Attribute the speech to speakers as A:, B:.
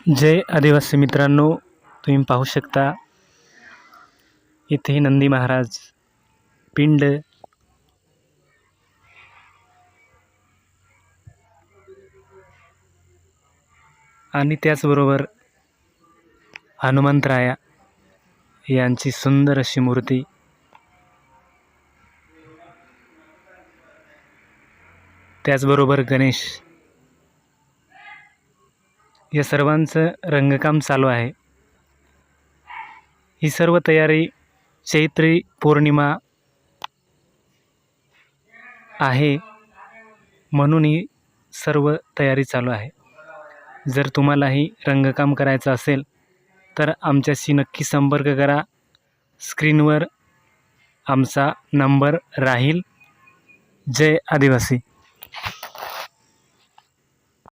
A: जय आदिवासी मित्रांनो, तुम्ही पाहू शकता इथे नंदी महाराज पिंड आणि त्याचबरोबर हनुमंतराया यांची सुंदर अशी मूर्ती, त्याचबरोबर गणेश, या सर्वांचं रंगकाम चालू आहे। ही सर्व तयारी चैत्री पौर्णिमा आहे म्हणून ही सर्व तयारी चालू आहे। जर तुम्हालाही रंगकाम करायचं असेल तर आमच्याशी नक्की संपर्क करा। स्क्रीनवर आमचा नंबर राहील। जय आदिवासी।